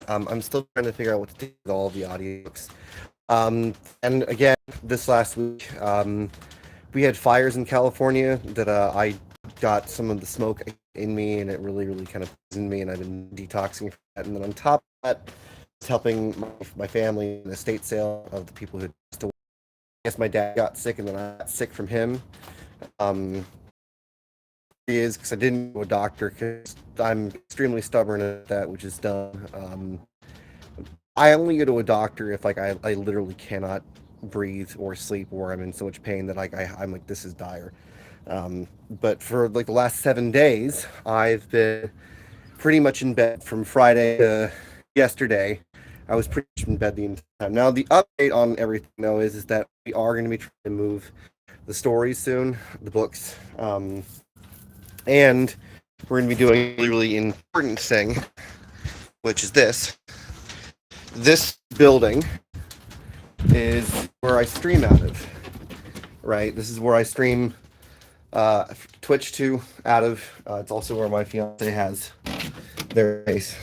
I'm still trying to figure out what to do with all the audiobooks. And again, this last week, we had fires in California that I got some of the smoke in me, and it really kind of poisoned me, and I've been detoxing from that. And then on top of that, it's helping my family in the estate sale of the people who passed away. I guess my dad got sick, and then I got sick from him. Um, he is because I didn't go to a doctor because I'm extremely stubborn at that, which is dumb. I only go to a doctor if I literally cannot breathe or sleep or I'm in so much pain that I'm like, this is dire. But for like the last 7 days, I've been pretty much in bed from Friday to yesterday. I was pretty much in bed the entire time. Now the update on everything though is that we are going to be trying to move the stories soon, the books, and we're going to be doing a really important thing, which is this. This building is where I stream out of, right? This is where I stream Twitch to out of. It's also where my fiance has their base.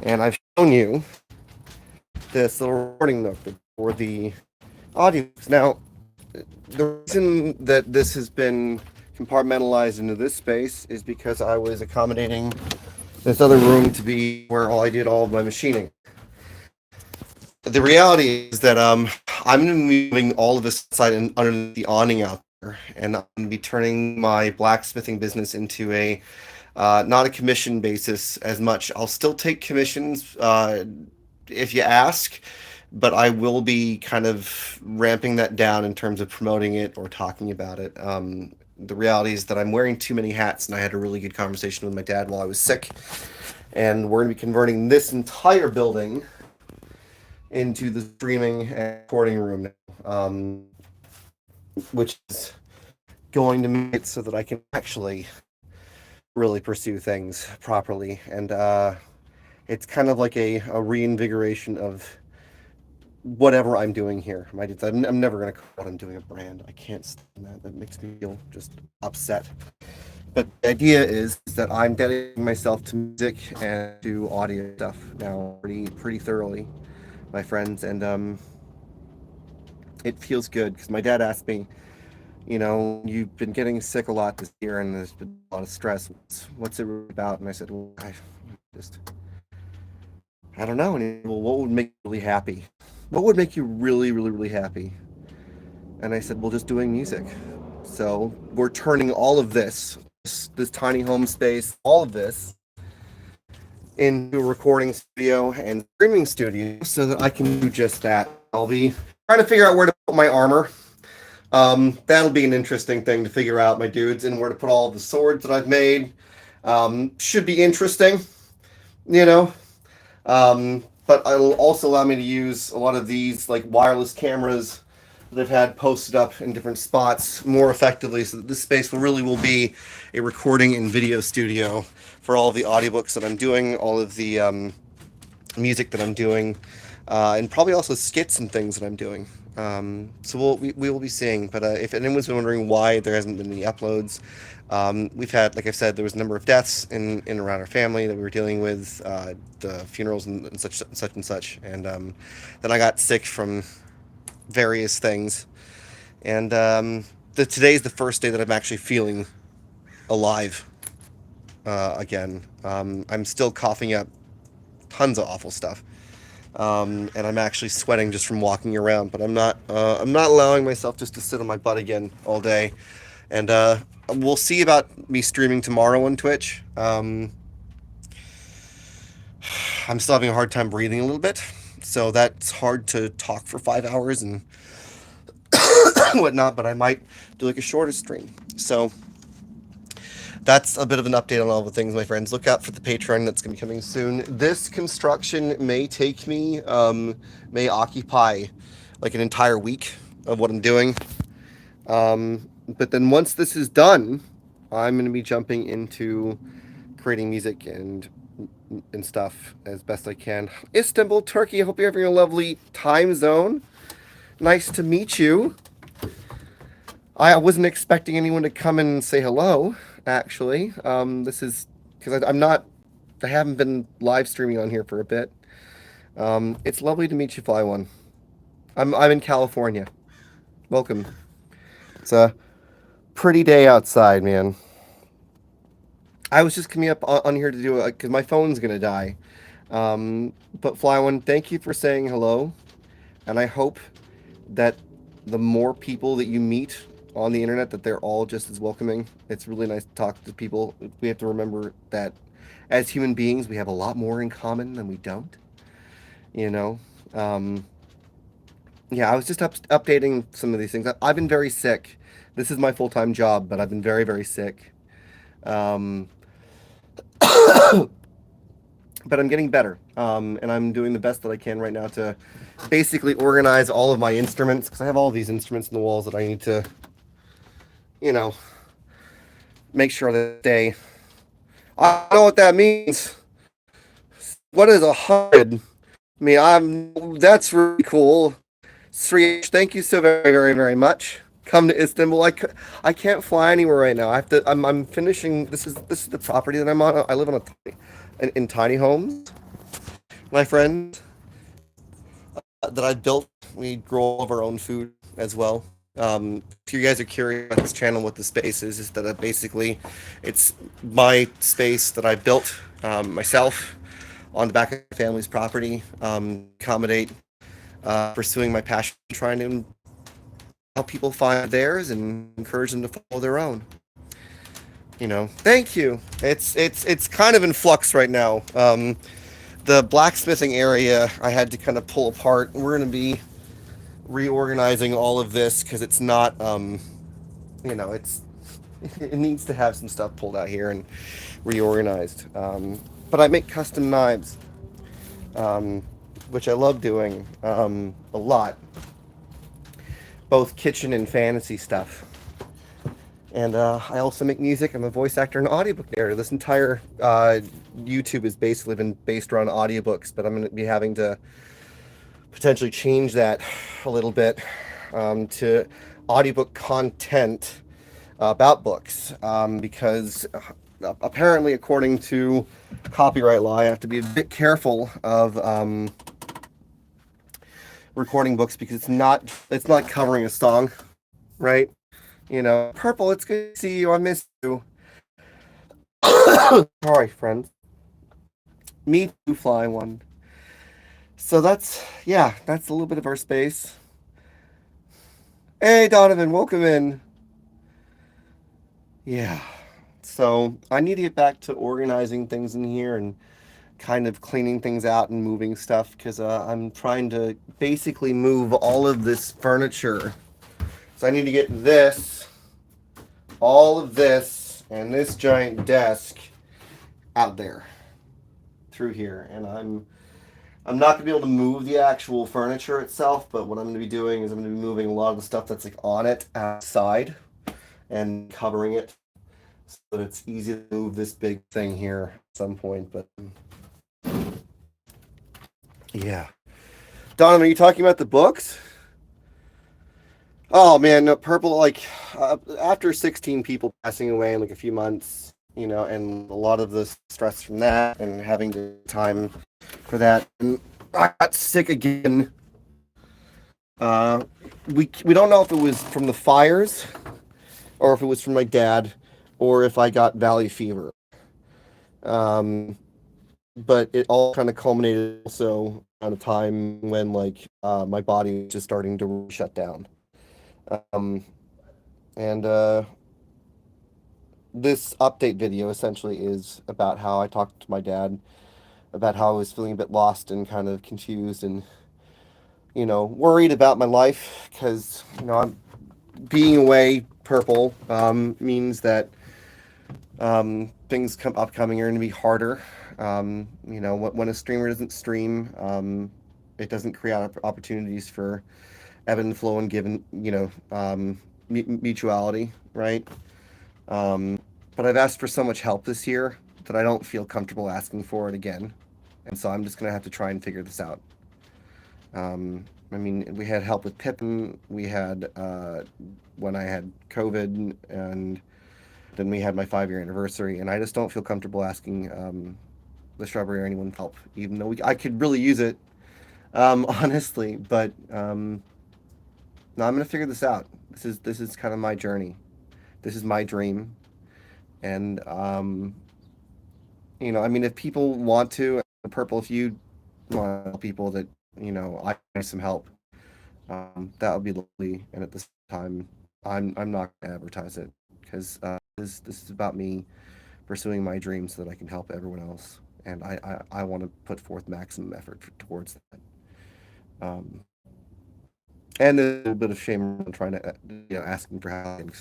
And I've shown you this little recording nook for the audiobooks. Now, the reason that this has been compartmentalized into this space is because I was accommodating this other room to be where I did all of my machining. The reality is that I'm going to be moving all of this side and under the awning out there, and I'm going to be turning my blacksmithing business into a not a commission basis as much. I'll still take commissions if you ask, but I will be kind of ramping that down in terms of promoting it or talking about it. The reality is that I'm wearing too many hats, and I had a really good conversation with my dad while I was sick, and we're going to be converting this entire building into the streaming and recording room now, which is going to make it so that I can actually really pursue things properly. And it's kind of like a reinvigoration of whatever I'm doing here. I'm never going to call what I'm doing a brand. I can't stand that. That makes me feel just upset. But the idea is that I'm dedicating myself to music and to audio stuff now pretty thoroughly, my friends, and it feels good because my dad asked me, you've been getting sick a lot this year and there's been a lot of stress. What's it really about? And I said, well, I don't know. And he said, well, what would make you really happy? What would make you really happy? And I said, well, just doing music. So we're turning all of this tiny home space, all of this into a recording studio and streaming studio so that I can do just that. I'll be trying to figure out where to put my armor. That'll be an interesting thing to figure out, my dudes, and where to put all the swords that I've made. Should be interesting, you know. But it'll also allow me to use a lot of these like wireless cameras that I've had posted up in different spots more effectively, so that this space will be a recording and video studio for all of the audiobooks that I'm doing, all of the music that I'm doing, and probably also skits and things that I'm doing. So we will be seeing. But if anyone's wondering why there hasn't been any uploads, we've had, like I said, there was a number of deaths in around our family that we were dealing with, the funerals and such and such, and then I got sick from various things, and today's the first day that I'm actually feeling alive again. I'm still coughing up tons of awful stuff, and I'm actually sweating just from walking around. But I'm not allowing myself just to sit on my butt again all day. And we'll see about me streaming tomorrow on Twitch. I'm still having a hard time breathing a little bit, so that's hard to talk for 5 hours and whatnot. But I might do like a shorter stream. So that's a bit of an update on all the things, my friends. Look out for the Patreon that's going to be coming soon. This construction may take me, may occupy like an entire week of what I'm doing. But then once this is done, I'm going to be jumping into creating music and stuff as best I can. Istanbul, Turkey. I hope you're having a lovely time zone. Nice to meet you. I wasn't expecting anyone to come in and say hello, actually. This is because I haven't been live streaming on here for a bit. It's lovely to meet you, Fly One. I'm in California. Welcome. It's a pretty day outside, man. I was just coming up on here to do it because my phone's gonna die. But Fly One, thank you for saying hello, and I hope that the more people that you meet on the internet, that they're all just as welcoming. It's really nice to talk to people. We have to remember that as human beings, we have a lot more in common than we don't. You know. Um, Yeah, I was just updating some of these things. I've been very sick. This is my full time job, but I've been very, very sick. Um, but I'm getting better. And I'm doing the best that I can right now to basically organize all of my instruments because I have all these instruments in the walls that I need to, you know, make sure that they. I don't know what that means. What is 100? I mean, that's really cool. Sri, thank you so very, very, very much. Come to Istanbul. I can't fly anywhere right now. I have to. I'm finishing. This is the property that I'm on. I live on in tiny homes. My friend that I built. We grow all of our own food as well. If you guys are curious about this channel, what the space is that basically, it's my space that I built myself on the back of my family's property. Accommodate pursuing my passion, trying to help people find theirs and encourage them to follow their own. Thank you. It's kind of in flux right now. The blacksmithing area I had to kind of pull apart. We're going to be reorganizing all of this because it's not, it's it needs to have some stuff pulled out here and reorganized. But I make custom knives, which I love doing a lot, both kitchen and fantasy stuff. And I also make music. I'm a voice actor and audiobook narrator. This entire YouTube has basically been based around audiobooks, but I'm going to be having to potentially change that a little bit to audiobook content about books because apparently, according to copyright law, I have to be a bit careful of recording books because it's not covering a song, right? Purple, it's good to see you. I missed you. Sorry, friends. Me too, Fly One. So that's a little bit of our space. Hey, Donovan, welcome in. Yeah. So I need to get back to organizing things in here and kind of cleaning things out and moving stuff because I'm trying to basically move all of this furniture. So I need to get all of this, and this giant desk out there through here. And I'm not gonna be able to move the actual furniture itself, but what I'm gonna be doing is I'm gonna be moving a lot of the stuff that's like on it outside and covering it so that it's easy to move this big thing here at some point. But yeah. Donovan, are you talking about the books? Oh man, no, Purple, like after 16 people passing away in like a few months, and a lot of the stress from that and having the time for that. And I got sick again. We don't know if it was from the fires or if it was from my dad or if I got valley fever. But it all kind of culminated also at a time when like my body was just starting to shut down. Um, and This update video essentially is about how I talked to my dad about how I was feeling a bit lost and kind of confused and worried about my life because I'm being away. Purple means that things upcoming are going to be harder. When a streamer doesn't stream, it doesn't create opportunities for ebb and flow and given mutuality, right? But I've asked for so much help this year that I don't feel comfortable asking for it again, and so I'm just gonna have to try and figure this out. I mean, we had help with Pippin. We had when I had COVID, and then we had my 5-year anniversary, and I just don't feel comfortable asking the shrubbery or anyone for help, even though I could really use it. Honestly. But no, I'm gonna figure this out. This is kind of my journey. This is my dream, and I mean, if people want to, Purple, if you want to tell people that I need some help, that would be lovely. And at the same time, I'm not gonna advertise it because this is about me pursuing my dreams so that I can help everyone else, and I want to put forth maximum effort towards that. Um, and there's a little bit of shame around trying to, asking for help because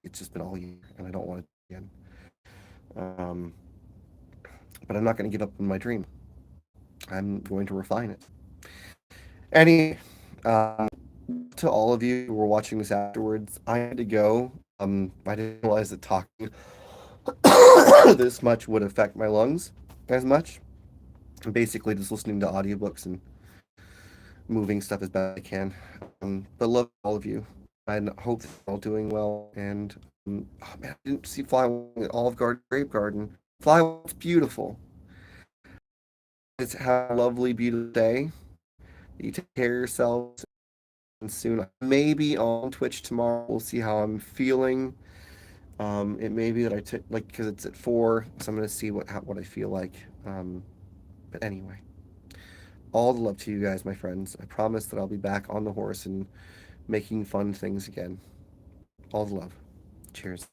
it's just been all year, and I don't want it again. Um, but I'm not going to give up on my dream. I'm going to refine it. Anyway, um, to all of you who were watching this afterwards, I had to go. I didn't realize that talking this much would affect my lungs as much. I'm basically just listening to audiobooks and moving stuff as best I can. But love all of you. I hope that you're all doing well. And oh man, I didn't see Fly at Olive Garden, Grape Garden. Fly, it's beautiful. It's have a lovely, beautiful day. You take care of yourselves. And soon, maybe on Twitch tomorrow. We'll see how I'm feeling. It may be that I took like because it's at 4, so I'm gonna see what I feel like. But anyway, all the love to you guys, my friends. I promise that I'll be back on the horse and making fun things again. All the love. Cheers.